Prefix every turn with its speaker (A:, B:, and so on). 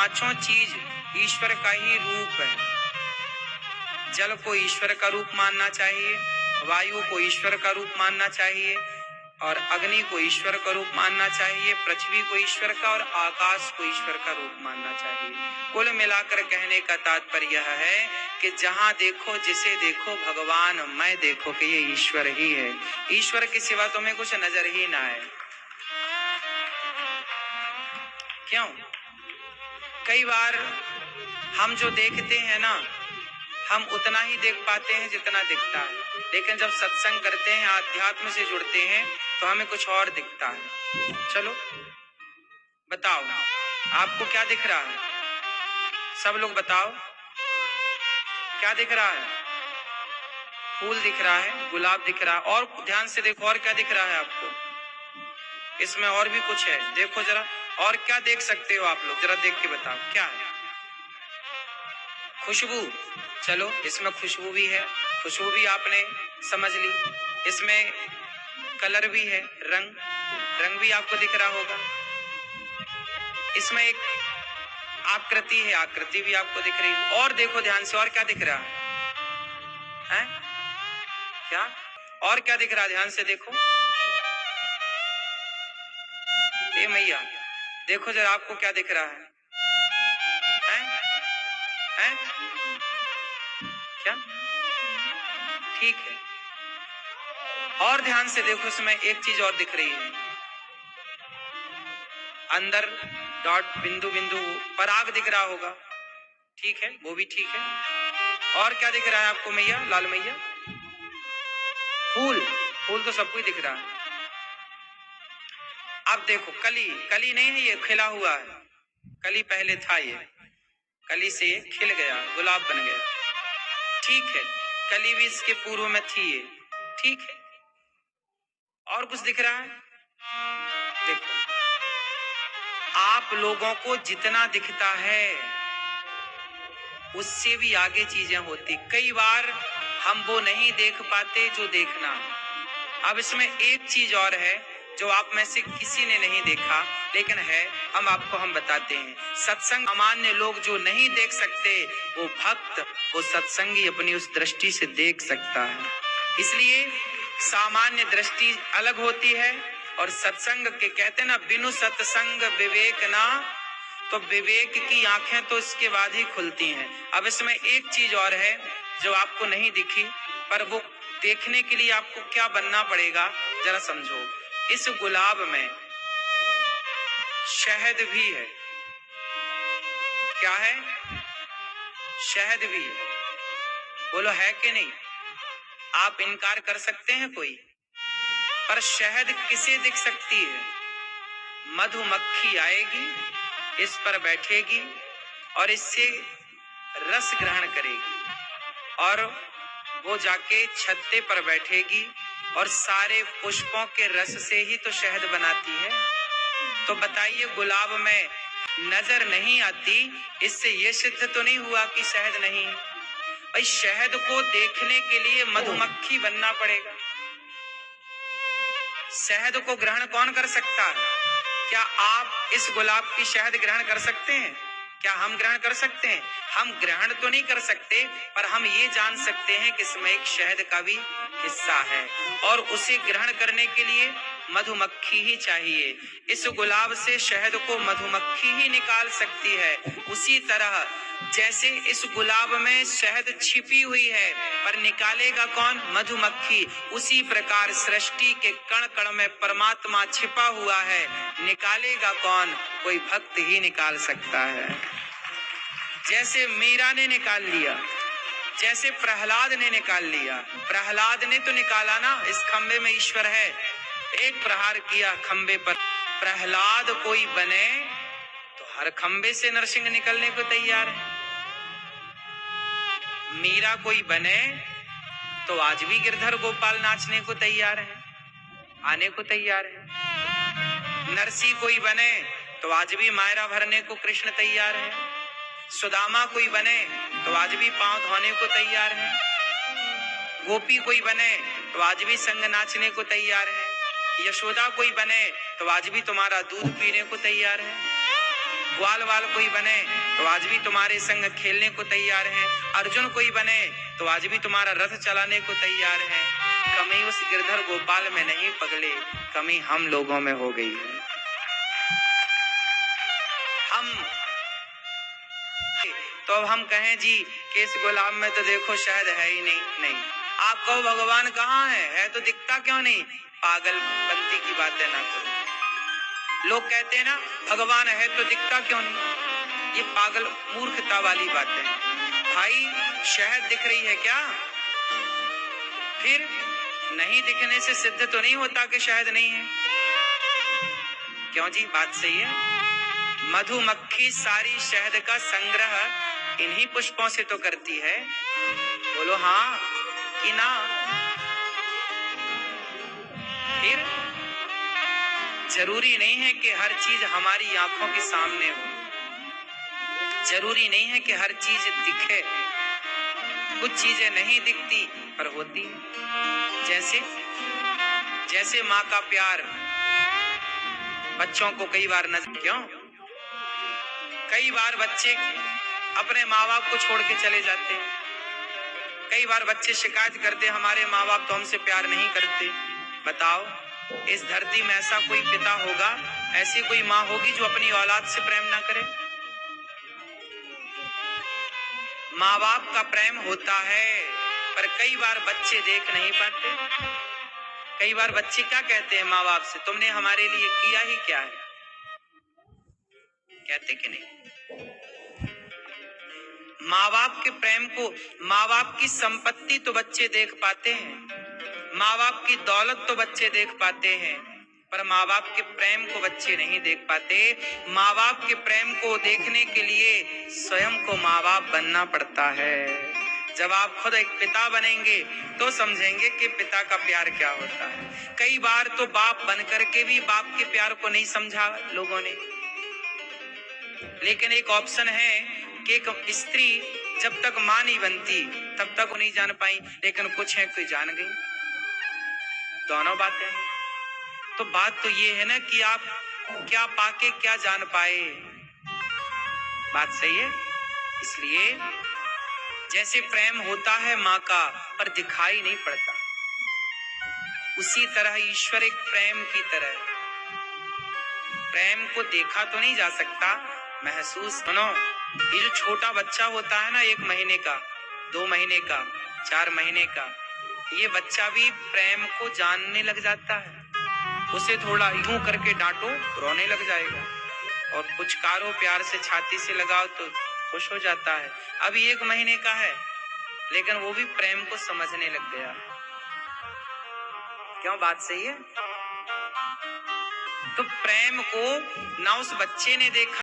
A: पांचों चीज ईश्वर का ही रूप है। जल को ईश्वर का रूप मानना चाहिए, वायु को ईश्वर का रूप मानना चाहिए, और अग्नि को ईश्वर का रूप मानना चाहिए, पृथ्वी को ईश्वर का और आकाश को ईश्वर का रूप मानना चाहिए। कुल मिलाकर कहने का तात्पर्य यह है कि जहां देखो, जिसे देखो, भगवान मैं देखो कि ये ईश्वर ही है। ईश्वर के सिवा तुम्हें कुछ नजर ही ना आए। क्यों? कई बार हम जो देखते हैं ना, हम उतना ही देख पाते हैं जितना दिखता है, लेकिन जब सत्संग करते हैं, आध्यात्म से जुड़ते हैं, तो हमें कुछ और दिखता है। चलो बताओ, आपको क्या दिख रहा है? सब लोग बताओ, क्या दिख रहा है? फूल दिख रहा है, गुलाब दिख रहा है, और ध्यान से देखो, और क्या दिख रहा है आपको? इसमें और भी कुछ है, देखो जरा, और क्या देख सकते हो आप लोग? जरा देख के बताओ क्या है। खुशबू, चलो इसमें खुशबू भी है, खुशबू भी आपने समझ ली। इसमें कलर भी है, रंग, रंग भी आपको दिख रहा होगा। इसमें एक आकृति है, आकृति भी आपको दिख रही है। और देखो ध्यान से, और क्या दिख रहा है? क्या और क्या दिख रहा है? ध्यान से देखो। ए मैया, देखो जरा, आपको क्या दिख रहा है? हैं? क्या? ठीक है, और ध्यान से देखो, इसमें एक चीज और दिख रही है, अंदर डॉट, बिंदु बिंदु, पराग दिख रहा होगा। ठीक है, वो भी ठीक है। और क्या दिख रहा है आपको मैया, लाल मैया? फूल, फूल तो सबको ही दिख रहा है। अब देखो, कली, कली नहीं है ये, खिला हुआ है। कली पहले था, ये कली से खिल गया, गुलाब बन गया। ठीक है, कली भी इसके पूर्व में थी ये। ठीक है, और कुछ दिख रहा है? देखो, आप लोगों को जितना दिखता है उससे भी आगे चीजें होती। कई बार हम वो नहीं देख पाते जो देखना। अब इसमें एक चीज और है जो आप में से किसी ने नहीं देखा, लेकिन है, हम बताते हैं। सत्संग सामान्य लोग जो नहीं देख सकते, वो भक्त, वो सत्संगी अपनी उस दृष्टि से देख सकता है। इसलिए सामान्य दृष्टि अलग होती है, और सत्संग के कहते हैं ना, बिनु सत्संग विवेक ना, तो विवेक की आंखें तो इसके बाद ही खुलती हैं। अब इसमें एक चीज और है जो आपको नहीं दिखी, पर वो देखने के लिए आपको क्या बनना पड़ेगा, जरा समझो। इस गुलाब में शहद भी है। क्या है? शहद भी है। बोलो है कि नहीं? आप इनकार कर सकते हैं कोई? पर शहद किसे दिख सकती है? मधुमक्खी आएगी, इस पर बैठेगी और इससे रस ग्रहण करेगी, और वो जाके छत्ते पर बैठेगी और सारे पुष्पों के रस से ही तो शहद बनाती है। तो बताइए, गुलाब में नजर नहीं आती, इससे ये सिद्ध तो नहीं हुआ कि शहद नहीं है। भाई, शहद को देखने के लिए मधुमक्खी बनना पड़ेगा। शहद को ग्रहण कौन कर सकता है? क्या आप इस गुलाब की शहद ग्रहण कर सकते हैं? क्या हम ग्रहण कर सकते हैं? हम ग्रहण तो नहीं कर सकते, पर हम ये जान सकते हैं कि इसमें एक शहद का भी हिस्सा है, और उसे ग्रहण करने के लिए मधुमक्खी ही चाहिए। इस गुलाब से शहद को मधुमक्खी ही निकाल सकती है। उसी तरह जैसे इस गुलाब में शहद छिपी हुई है, पर निकालेगा कौन? मधुमक्खी। उसी प्रकार सृष्टि के कण कण में परमात्मा छिपा हुआ है, निकालेगा कौन? कोई भक्त ही निकाल सकता है। जैसे मीरा ने निकाल लिया, जैसे प्रहलाद ने निकाल लिया। प्रहलाद ने तो निकाला ना, इस खंबे में ईश्वर है, एक प्रहार किया खंबे पर। प्रहलाद कोई बने तो हर खंबे से नरसिंह निकलने को तैयार है। मीरा कोई बने तो आज भी गिरधर गोपाल नाचने को तैयार है, आने को तैयार है। नरसी कोई बने तो आज भी मायरा भरने को कृष्ण तैयार है। सुदामा कोई बने तो आज भी पांव धोने को तैयार है। गोपी कोई बने तो आज भी संग नाचने को तैयार है। यशोदा कोई बने तो आज भी तुम्हारा दूध पीने को तैयार है। ग्वाल वाल कोई बने तो आज भी तुम्हारे संग खेलने को तैयार है, अर्जुन कोई बने तो आज भी तुम्हारा रथ चलाने को तैयार है। कमी उस गिरधर गोपाल में नहीं पगले, कमी हम लोगों में हो गई है। हम तो अब हम कहें जी कि इस गुलाब में तो देखो शहद है ही नहीं। नहीं, आप कहो भगवान कहाँ है तो दिखता क्यों नहीं? पागलपंती की बातें ना करो। लोग कहते हैं ना भगवान है तो दिखता क्यों नहीं, ये पागल मूर्खता वाली बातें। भाई शहद दिख रही है क्या? फिर नहीं दिखने से सिद्ध तो नहीं होता कि शहद नहीं है। क्यों जी, बात सही है। मधुमक्खी सारी शहद का संग्रह इन्हीं पुष्पों से तो करती है। बोलो हाँ कि ना? फिर जरूरी नहीं है कि हर चीज हमारी आंखों के सामने हो, जरूरी नहीं है कि हर चीज दिखे। कुछ चीजें नहीं दिखती पर होती। जैसे माँ का प्यार बच्चों को कई बार नजर, क्यों कई बार बच्चे अपने माँ बाप को छोड़ के चले जाते हैं। कई बार बच्चे शिकायत करते हमारे माँ बाप तो हमसे प्यार नहीं करते। बताओ इस धरती में ऐसा कोई पिता होगा, ऐसी कोई माँ होगी जो अपनी औलाद से प्रेम ना करे? माँ बाप का प्रेम होता है पर कई बार बच्चे देख नहीं पाते। कई बार बच्चे क्या कहते हैं माँ बाप से, तुमने हमारे लिए किया ही क्या है? कहते कि नहीं? माँ बाप के प्रेम को, माँ बाप की संपत्ति तो बच्चे देख पाते हैं, माँ बाप की दौलत तो बच्चे देख पाते हैं, पर माँ बाप के प्रेम को बच्चे नहीं देख पाते। माँ बाप के प्रेम को देखने के लिए स्वयं को माँ बाप बनना पड़ता है। जब आप खुद एक पिता बनेंगे तो समझेंगे कि पिता का प्यार क्या होता है। कई बार तो बाप बन करके भी बाप के प्यार को नहीं समझा लोगों ने। लेकिन एक ऑप्शन है कि एक स्त्री जब तक मां नहीं बनती तब तक वो नहीं जान पाई, लेकिन कुछ है कोई जान गई। दोनों बातें हैं। तो बात तो ये है ना कि आप क्या पाके क्या जान पाए। बात सही है। इसलिए जैसे प्रेम होता है माँ का पर दिखाई नहीं पड़ता, उसी तरह ईश्वर एक प्रेम की तरह, प्रेम को देखा तो नहीं जा सकता, महसूस। सुनो, ये जो छोटा बच्चा होता है ना, 1 महीने का, 2 महीने का, 4 महीने का, ये बच्चा भी प्रेम को जानने लग जाता है। उसे थोड़ा यूं करके डांटो रोने लग जाएगा, और पुचकारो प्यार से छाती से लगाओ तो खुश हो जाता है। अभी 1 महीने का है लेकिन वो भी प्रेम को समझने लग गया। क्यों? बात सही है। तो प्रेम को ना उस बच्चे ने देखा